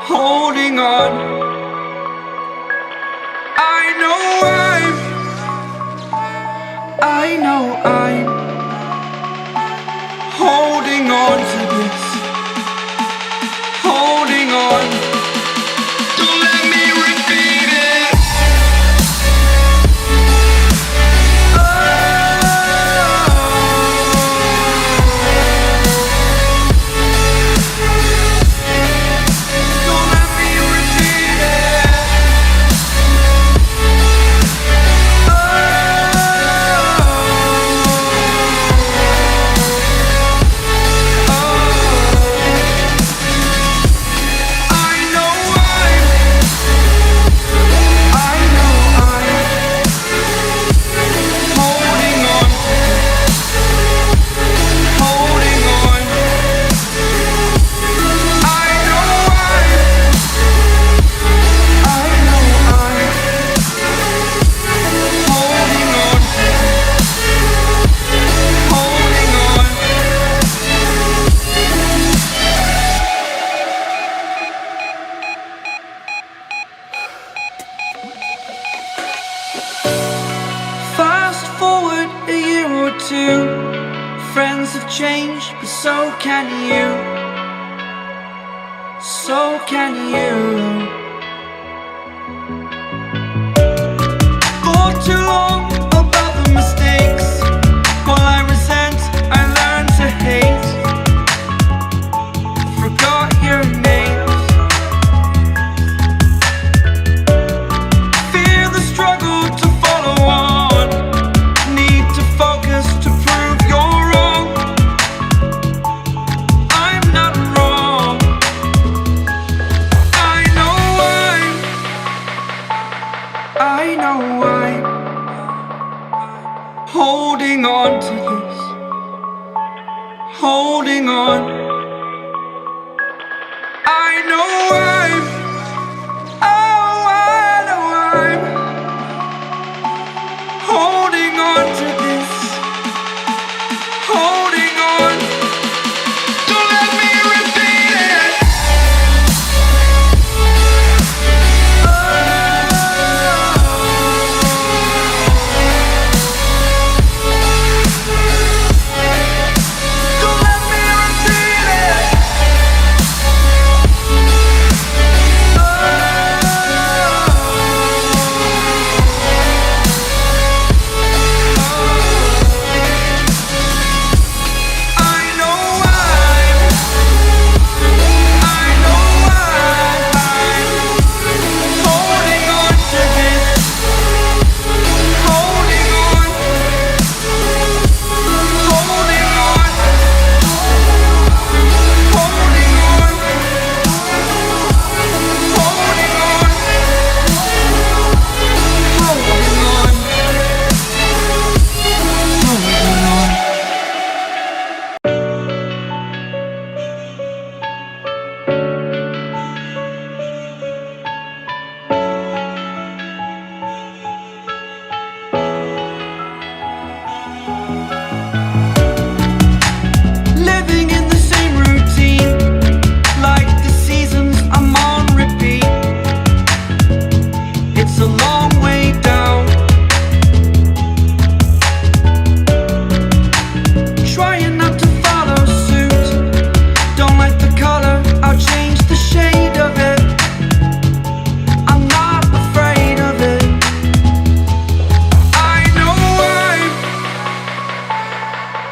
holding on. I know I'm holding on to this, holding on. Don't let me repeat it. Don't let me repeat it. Fast forward a year or two, friends have changed, but so can you. So can you. For too long about the mistakes, while I resent, I learned to hate. Forgot your names. Fear the struggle to follow on. Need to focus to prove you're wrong. I'm not wrong. I know I'm holding on to this, holding on. I know I'm holding on to this, holding on. Don't let me repeat it. Don't let me repeat it. Living in the same routine, like the seasons I'm on repeat. It's a long way down. Trying not to follow suit. Don't like the color, I'll change the shade of it. I'm not afraid of it.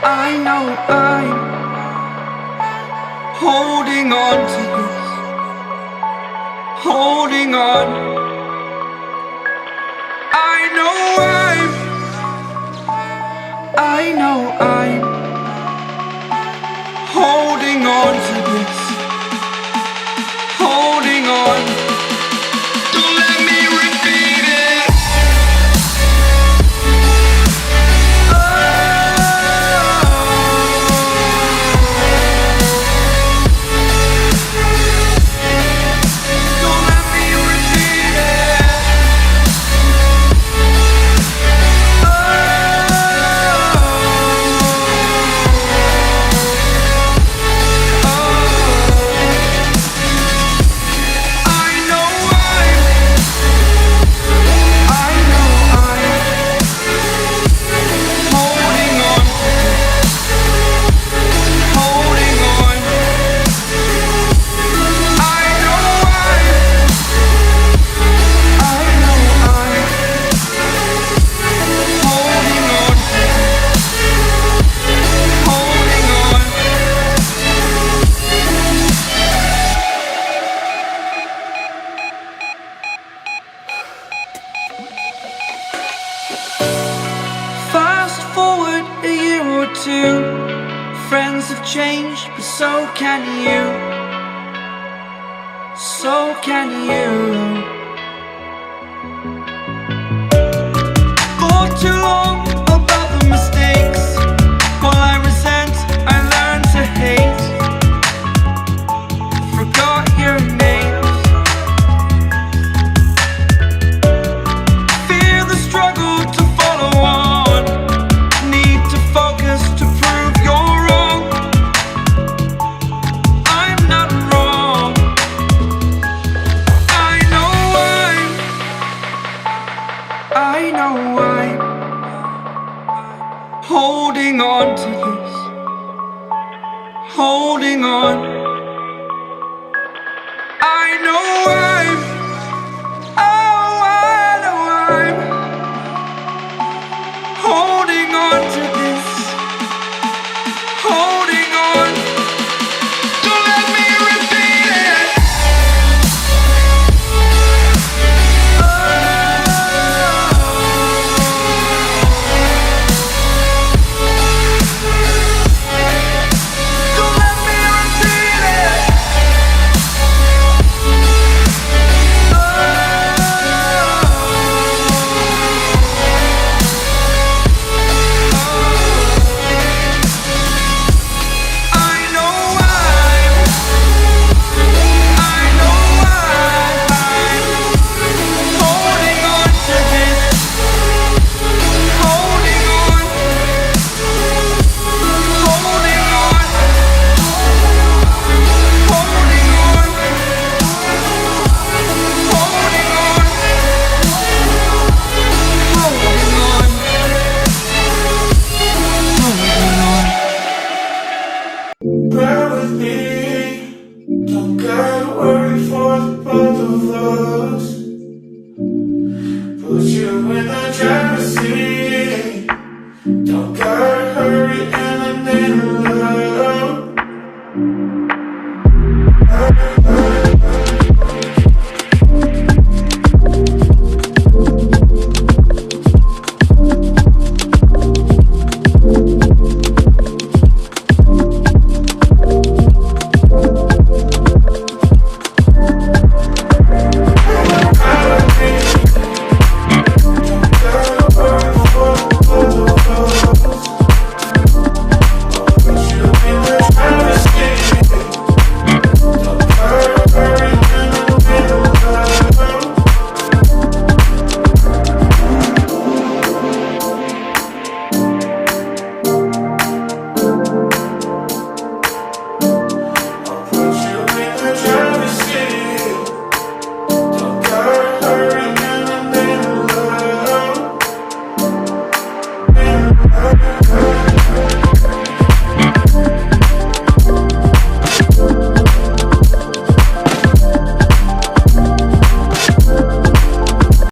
I know I'm holding on to this, holding on. I know I'm holding on to this, holding on. Don't let me repeat it. Don't let me repeat it. Oh. so can you, so can you. For too long about the mistakes, while I resent, I learned to hate. Forgot your names. Fear the struggle to follow on. Need to focus to prove you're wrong. I'm not wrong. I know I'm holding on to this, holding on. I know I know I'm holding on to this, holding on. Don't let me repeat it. Don't let me repeat it. Bear with me, don't gotta worry for the both of us. Put you in the driver's